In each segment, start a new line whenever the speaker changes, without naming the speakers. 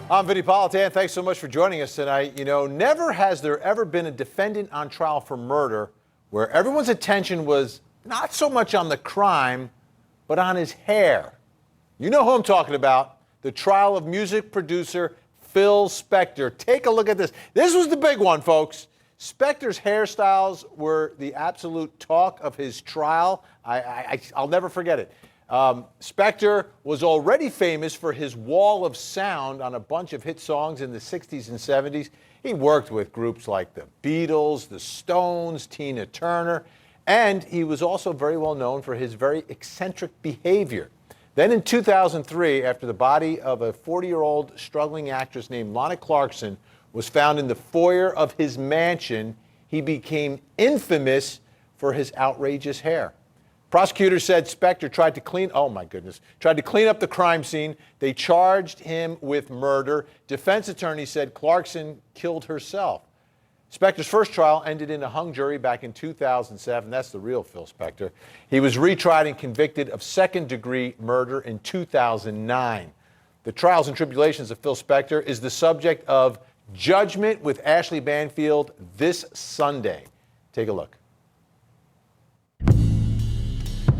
I'm Vinny Politan. Thanks so much for joining us tonight. You know, never has there ever been a defendant on trial for murder where everyone's attention was not so much on the crime, but on his hair. You know who I'm talking about. The trial of music producer Phil Spector. Take a look at this. This was the big one, folks. Spector's hairstyles were the absolute talk of his trial. I'll never forget it. Spector was already famous for his wall of sound on a bunch of hit songs in the 60s and 70s. He worked with groups like the Beatles, the Stones, Tina Turner, and he was also very well known for his very eccentric behavior. Then in 2003, after the body of a 40-year-old struggling actress named Lana Clarkson was found in the foyer of his mansion, he became infamous for his outrageous hair. Prosecutors said Spector tried to clean up the crime scene. They charged him with murder. Defense attorney said Clarkson killed herself. Spector's first trial ended in a hung jury back in 2007. That's the real Phil Spector. He was retried and convicted of second-degree murder in 2009. The trials and tribulations of Phil Spector is the subject of Judgment with Ashley Banfield this Sunday. Take a look.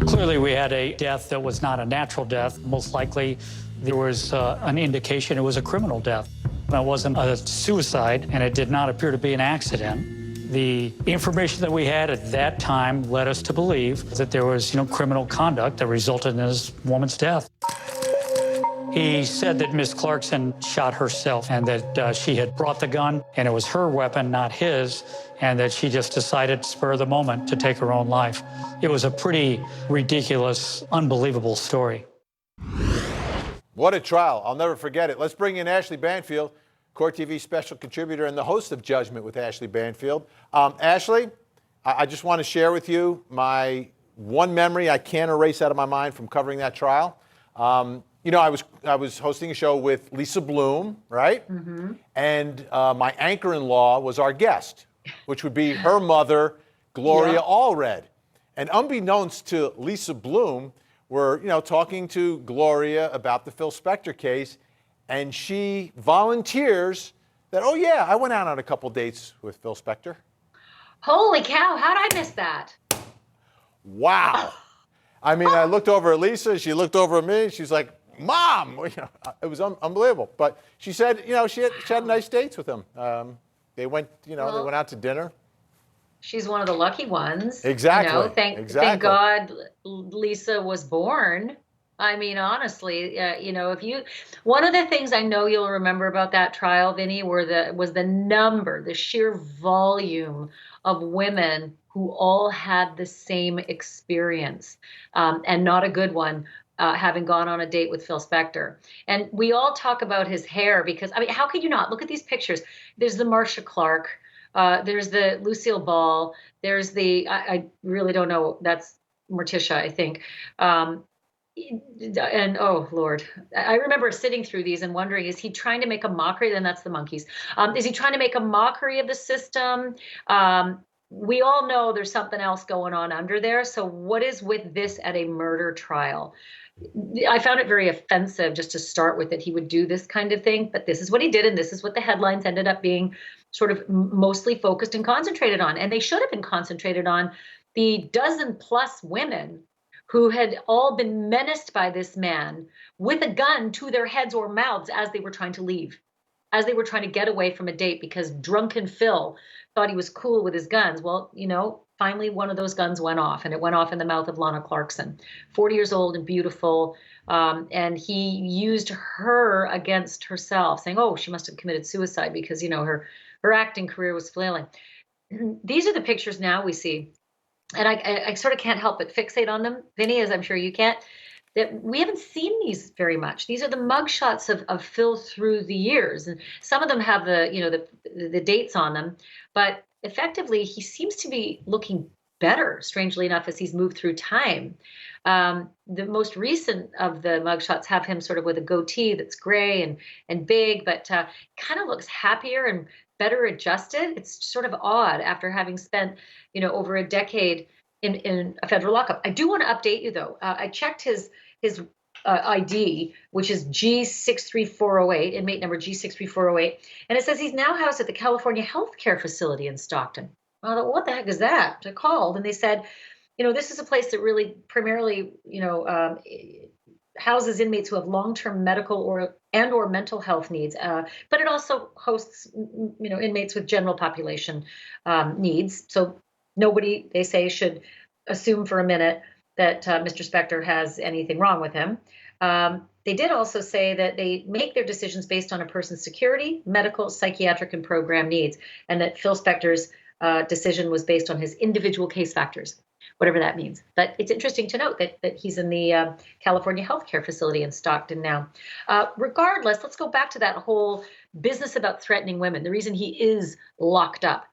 Clearly, we had a death that was not a natural death. Most likely, there was an indication it was a criminal death. It wasn't a suicide, and it did not appear to be an accident. The information that we had at that time led us to believe that there was, criminal conduct that resulted in this woman's death. He said that Miss Clarkson shot herself and that she had brought the gun and it was her weapon, not his, and that she just decided, spur of the moment, to take her own life. It was a pretty ridiculous, unbelievable story.
What a trial. I'll never forget it. Let's bring in Ashley Banfield, Court TV special contributor and the host of Judgment with Ashley Banfield. Ashley, I just want to share with you my one memory I can't erase out of my mind from covering that trial. I was hosting a show with Lisa Bloom, right? Mm-hmm. And my anchor-in-law was our guest, which would be her mother, Gloria Allred. And unbeknownst to Lisa Bloom, we're talking to Gloria about the Phil Spector case, and she volunteers that, oh yeah, I went out on a couple dates with Phil Spector.
Holy cow, how did I miss that?
Wow. I mean, I looked over at Lisa, she looked over at me, she's like, Mom! It was unbelievable. But she said, she had nice dates with him. They went, they went out to dinner.
She's one of the lucky ones.
Exactly.
Thank God Lisa was born. I mean, honestly, one of the things I know you'll remember about that trial, Vinny, was the sheer volume of women who all had the same experience, and not a good one. Having gone on a date with Phil Spector. And we all talk about his hair because, how could you not? Look at these pictures. There's the Marcia Clark. There's the Lucille Ball. There's I really don't know. That's Morticia, I think. And oh, Lord, I remember sitting through these and wondering, is he trying to make a mockery? Then that's the Monkees. Is he trying to make a mockery of the system? We all know there's something else going on under there. So what is with this at a murder trial? I found it very offensive just to start with that he would do this kind of thing, but this is what he did, and this is what the headlines ended up being sort of mostly focused and concentrated on. And they should have been concentrated on the dozen plus women who had all been menaced by this man with a gun to their heads or mouths as they were trying to leave, as they were trying to get away from a date because drunken Phil thought he was cool with his guns. Well, finally one of those guns went off, and it went off in the mouth of Lana Clarkson, 40 years old and beautiful. And he used her against herself, saying, oh, she must have committed suicide because, her acting career was flailing. These are the pictures now we see. And I sort of can't help but fixate on them, Vinny, as I'm sure you can't. That we haven't seen these very much. These are the mugshots of Phil through the years, and some of them have the dates on them. But effectively, he seems to be looking better, strangely enough, as he's moved through time. The most recent of the mugshots have him sort of with a goatee that's gray and big, but kind of looks happier and better adjusted. It's sort of odd after having spent, over a decade in a federal lockup. I do want to update you, though. I checked his ID, which is G63408, inmate number G63408. And it says he's now housed at the California Healthcare Facility in Stockton. I thought, what the heck is that? I called and they said, this is a place that really primarily, houses inmates who have long-term medical or mental health needs, but it also hosts, inmates with general population needs. So nobody, they say, should assume for a minute that Mr. Spector has anything wrong with him. They did also say that they make their decisions based on a person's security, medical, psychiatric, and program needs, and that Phil Spector's decision was based on his individual case factors, whatever that means. But it's interesting to note that he's in the California Healthcare Facility in Stockton now. Regardless, let's go back to that whole business about threatening women. The reason he is locked up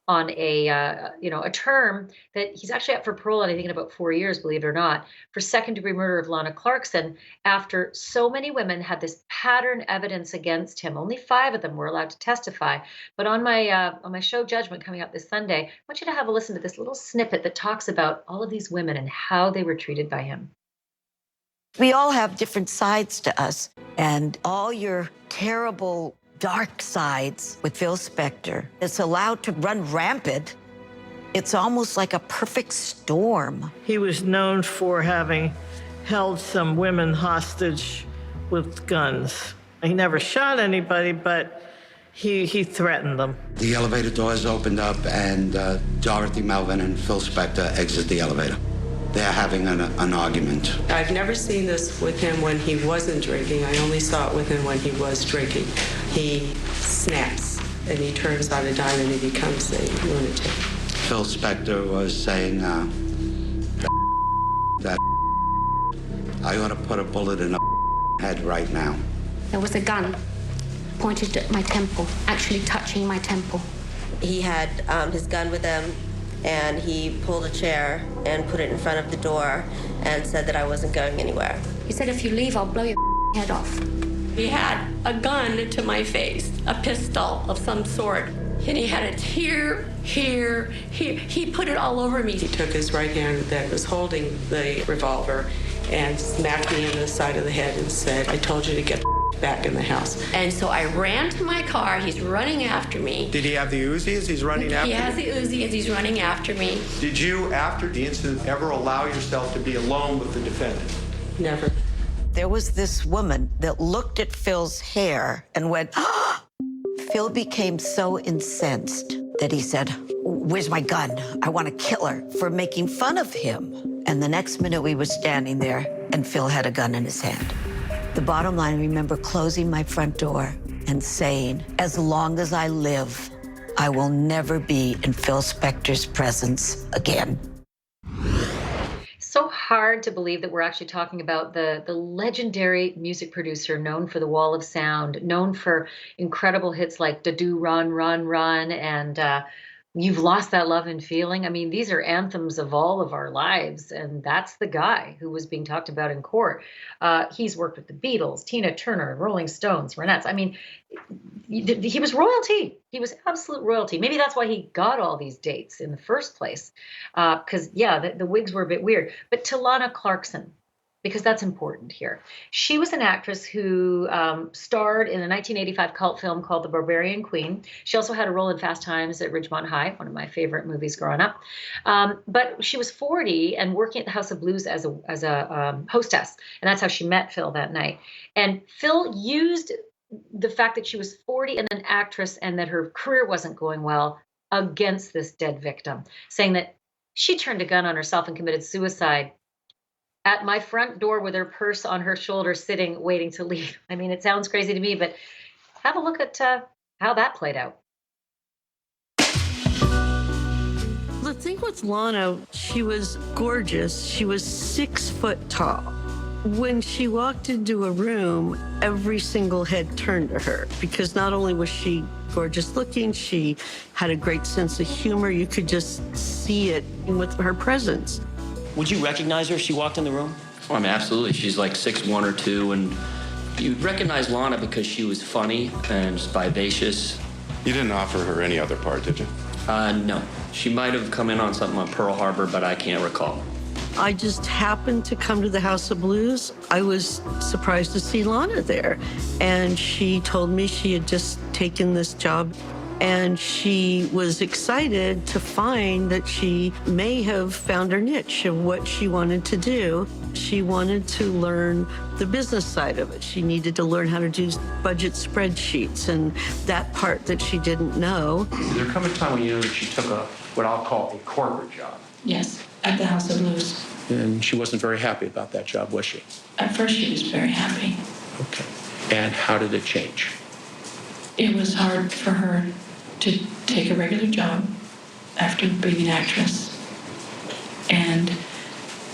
on a term that he's actually up for parole, and I think in about 4 years, believe it or not, for second-degree murder of Lana Clarkson, after so many women had this pattern evidence against him. Only 5 of them were allowed to testify. But on my show Judgment coming up this Sunday, I want you to have a listen to this little snippet that talks about all of these women and how they were treated by him.
We all have different sides to us, and all your terrible dark sides with Phil Spector, it's allowed to run rampant. It's almost like a perfect storm.
He was known for having held some women hostage with guns. He never shot anybody, but he threatened them.
The elevator doors opened up and Dorothy Melvin and Phil Spector exit the elevator. They're having an argument.
I've never seen this with him when he wasn't drinking. I only saw it with him when he was drinking. He snaps and he turns on a dime and he becomes a lunatic.
Phil Spector was saying, that I ought to put a bullet in a head right now.
There was a gun pointed at my temple, actually touching my temple.
He had his gun with him, and he pulled a chair and put it in front of the door and said that I wasn't going anywhere.
He said, if you leave, I'll blow your head off.
He had a gun to my face, a pistol of some sort, and he had it here. He put it all over me.
He took his right hand that was holding the revolver and smacked me in the side of the head and said, I told you to get back in the house.
And so I ran to my car. He's running after me.
Did he have the Uzi as he's running after you?
He has the Uzi as he's running after me.
Did you, after the incident, ever allow yourself to be alone with the defendant?
Never.
There was this woman that looked at Phil's hair and went, ah! Phil became so incensed that he said, where's my gun? I want to kill her for making fun of him. And the next minute we were standing there and Phil had a gun in his hand. The bottom line, I remember closing my front door and saying, as long as I live, I will never be in Phil Spector's presence again.
So hard to believe that we're actually talking about the legendary music producer known for the Wall of Sound, known for incredible hits like Da-Do, Run, Run, Run, and You've Lost That Love and Feeling. I mean, these are anthems of all of our lives, and that's the guy who was being talked about in court. He's worked with the Beatles, Tina Turner, Rolling Stones, Ronettes. I mean, he was royalty. He was absolute royalty. Maybe that's why he got all these dates in the first place, because, yeah, the wigs were a bit weird. But to Lana Clarkson, because that's important here. She was an actress who starred in a 1985 cult film called The Barbarian Queen. She also had a role in Fast Times at Ridgemont High, one of my favorite movies growing up. But she was 40 and working at the House of Blues as a hostess, and that's how she met Phil that night. And Phil used the fact that she was 40 and an actress and that her career wasn't going well against this dead victim, saying that she turned a gun on herself and committed suicide at my front door with her purse on her shoulder, sitting, waiting to leave. I mean, it sounds crazy to me, but have a look at how that played out.
The thing with Lana, she was gorgeous. She was 6 foot tall. When she walked into a room, every single head turned to her because not only was she gorgeous looking, she had a great sense of humor. You could just see it with her presence.
Would you recognize her if she walked in the room?
Oh, I mean, absolutely. She's like 6'1" or 2", and you'd recognize Lana because she was funny and vivacious.
You didn't offer her any other part, did you?
No. She might have come in on something on Pearl Harbor, but I can't recall.
I just happened to come to the House of Blues. I was surprised to see Lana there. And she told me she had just taken this job. And she was excited to find that she may have found her niche of what she wanted to do. She wanted to learn the business side of it. She needed to learn how to do budget spreadsheets and that part that she didn't know.
Did there come a time when you knew that she took what I'll call a corporate job?
Yes, at the House of Blues.
And she wasn't very happy about that job, was she?
At first, she was very happy.
Okay. And how did it change?
It was hard for her to take a regular job after being an actress. And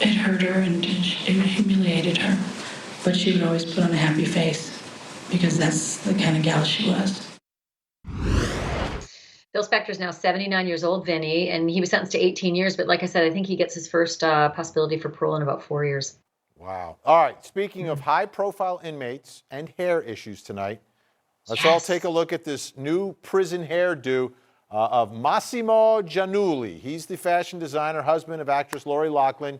it hurt her and it humiliated her. But she would always put on a happy face because that's the kind of gal she was.
Phil Spector is now 79 years old, Vinny, and he was sentenced to 18 years. But like I said, I think he gets his first possibility for parole in about 4 years.
Wow. All right. Speaking of high-profile inmates and hair issues tonight, let's all take a look at this new prison hairdo of Massimo Giannulli. He's the fashion designer, husband of actress Lori Loughlin.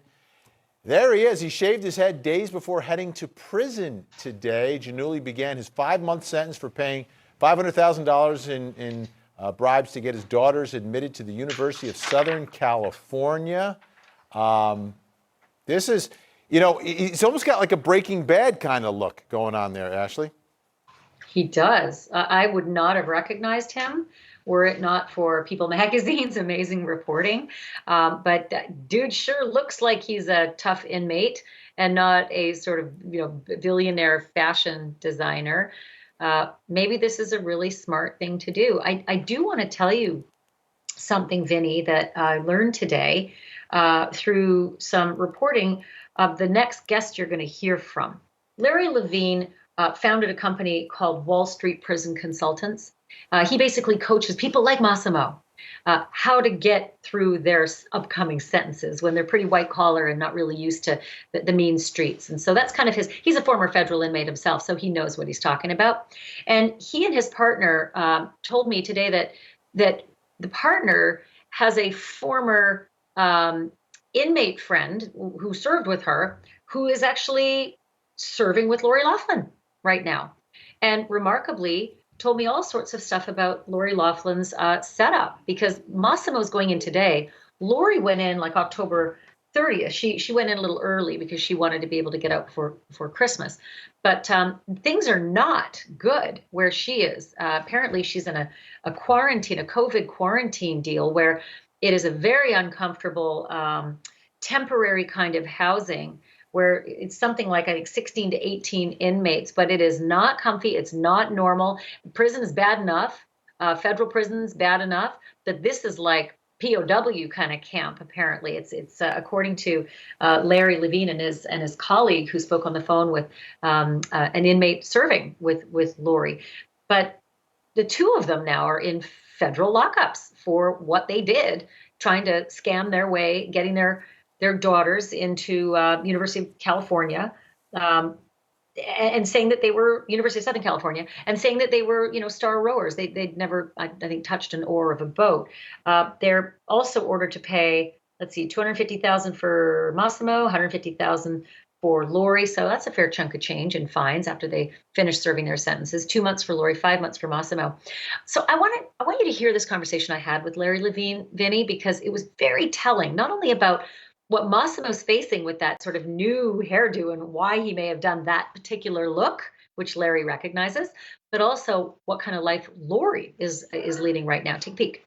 There he is. He shaved his head days before heading to prison today. Giannulli began his 5-month sentence for paying $500,000 in bribes to get his daughters admitted to the University of Southern California. This is, you know, he's almost got like a Breaking Bad kind of look going on there, Ashley.
He does. I would not have recognized him were it not for People Magazine's amazing reporting. But that dude sure looks like he's a tough inmate and not a sort of, you know, billionaire fashion designer. Maybe this is a really smart thing to do. I do want to tell you something, Vinny, that I learned today through some reporting of the next guest you're going to hear from. Larry Levine founded a company called Wall Street Prison Consultants. He basically coaches people like Massimo how to get through their upcoming sentences when they're pretty white collar and not really used to the mean streets. And so that's kind of he's a former federal inmate himself, so he knows what he's talking about. And he and his partner told me today that the partner has a former inmate friend who served with her who is actually serving with Lori Loughlin right now. And remarkably, told me all sorts of stuff about Lori Loughlin's setup, because Massimo's going in today. Lori went in like October 30th. She went in a little early because she wanted to be able to get out for Christmas. But things are not good where she is. Apparently, she's in a quarantine, a COVID quarantine deal where it is a very uncomfortable temporary kind of housing where it's something like, I think, 16 to 18 inmates, but it is not comfy. It's not normal. Prison is bad enough. Federal prison's bad enough that this is like POW kind of camp. Apparently, it's according to Larry Levine and his colleague who spoke on the phone with an inmate serving with Lori. But the two of them now are in federal lockups for what they did, trying to scam their way, getting their daughters into University of California, and saying that they were University of Southern California, and saying that they were, star rowers. They'd never, I think, touched an oar of a boat. They're also ordered to pay, $250,000 for Massimo, $150,000 for Lori. So that's a fair chunk of change in fines after they finish serving their sentences. 2 months for Lori, 5 months for Massimo. So I want you to hear this conversation I had with Larry Levine, Vinny, because it was very telling, not only about what Massimo's facing with that sort of new hairdo and why he may have done that particular look, which Larry recognizes, but also what kind of life Lori is leading right now. Take a peek.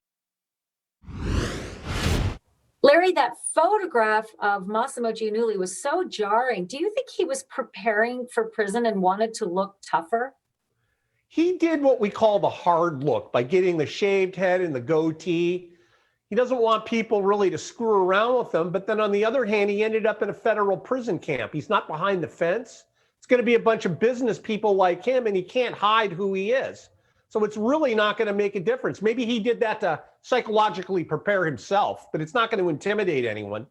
Larry, that photograph of Massimo Giannulli was so jarring. Do you think he was preparing for prison and wanted to look tougher?
He did what we call the hard look by getting the shaved head and the goatee. He doesn't want people really to screw around with him. But then on the other hand, he ended up in a federal prison camp. He's not behind the fence. It's going to be a bunch of business people like him, and he can't hide who he is. So it's really not going to make a difference. Maybe he did that to psychologically prepare himself, but it's not going to intimidate anyone.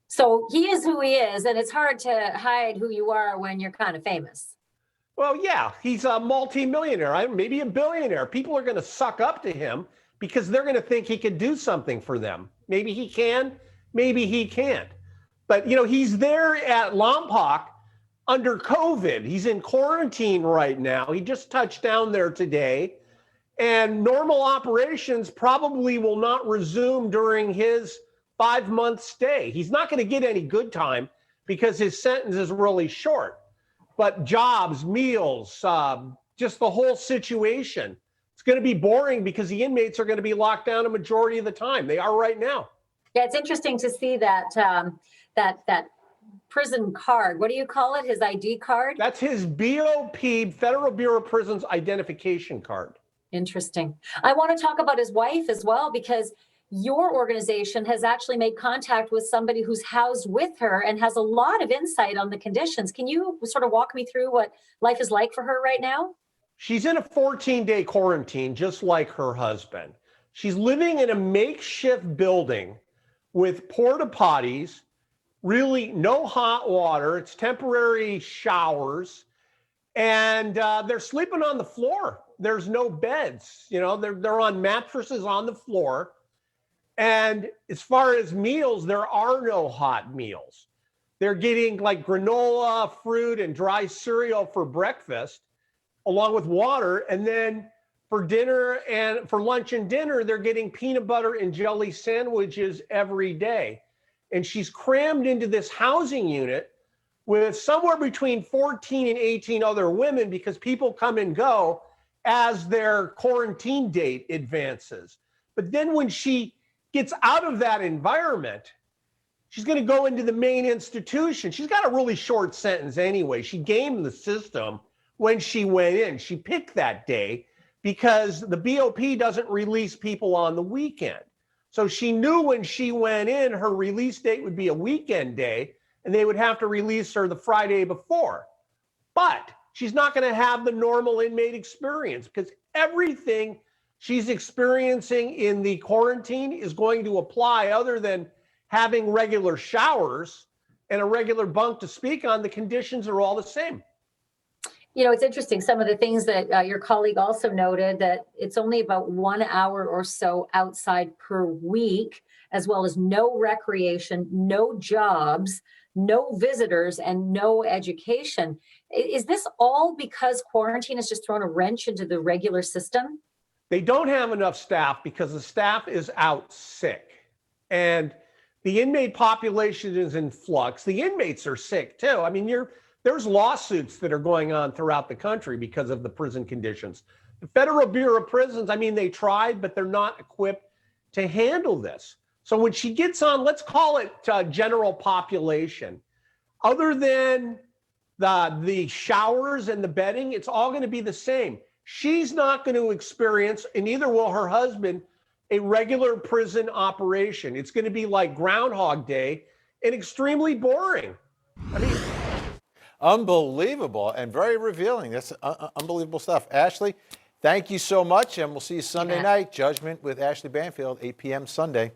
So he is who he is, and it's hard to hide who you are when you're kind of famous.
Well, yeah, he's a multimillionaire, maybe a billionaire. People are going to suck up to him because they're going to think he could do something for them. Maybe he can, maybe he can't. But, he's there at Lompoc under COVID. He's in quarantine right now. He just touched down there today. And normal operations probably will not resume during his 5-month stay. He's not going to get any good time because his sentence is really short. But jobs, meals, just the whole situation, it's going to be boring because the inmates are going to be locked down a majority of the time. They are right now.
Yeah, it's interesting to see that that prison card. What do you call it? His ID card?
That's his BOP, Federal Bureau of Prisons identification card.
Interesting. I want to talk about his wife as well, because your organization has actually made contact with somebody who's housed with her and has a lot of insight on the conditions. Can you sort of walk me through what life is like for her right now?
She's in a 14-day quarantine, just like her husband. She's living in a makeshift building with porta potties, really no hot water. It's temporary showers, and they're sleeping on the floor. There's no beds. They're on mattresses on the floor. And as far as meals, there are no hot meals. They're getting like granola, fruit, and dry cereal for breakfast, along with water. And then for dinner and for lunch and dinner, they're getting peanut butter and jelly sandwiches every day. And she's crammed into this housing unit with somewhere between 14 and 18 other women, because people come and go as their quarantine date advances. But then when she gets out of that environment, she's going to go into the main institution. She's got a really short sentence anyway. She gamed the system when she went in. She picked that day because the BOP doesn't release people on the weekend. So she knew when she went in, her release date would be a weekend day, and they would have to release her the Friday before. But she's not going to have the normal inmate experience, because everything she's experiencing in the quarantine is going to apply, other than having regular showers and a regular bunk to speak on. The conditions are all the same.
It's interesting. Some of the things that your colleague also noted, that it's only about 1 hour or so outside per week, as well as no recreation, no jobs, no visitors, and no education. Is this all because quarantine has just thrown a wrench into the regular system?
They don't have enough staff because the staff is out sick. And the inmate population is in flux. The inmates are sick too. I mean, there's lawsuits that are going on throughout the country because of the prison conditions. The Federal Bureau of Prisons, they tried, but they're not equipped to handle this. So when she gets on, let's call it general population, other than the showers and the bedding, it's all going to be the same. She's not going to experience, and neither will her husband, a regular prison operation. It's going to be like Groundhog Day and extremely boring.
Unbelievable and very revealing. That's unbelievable stuff. Ashley, thank you so much, and we'll see you Sunday night. Judgment with Ashley Banfield, 8 p.m. Sunday.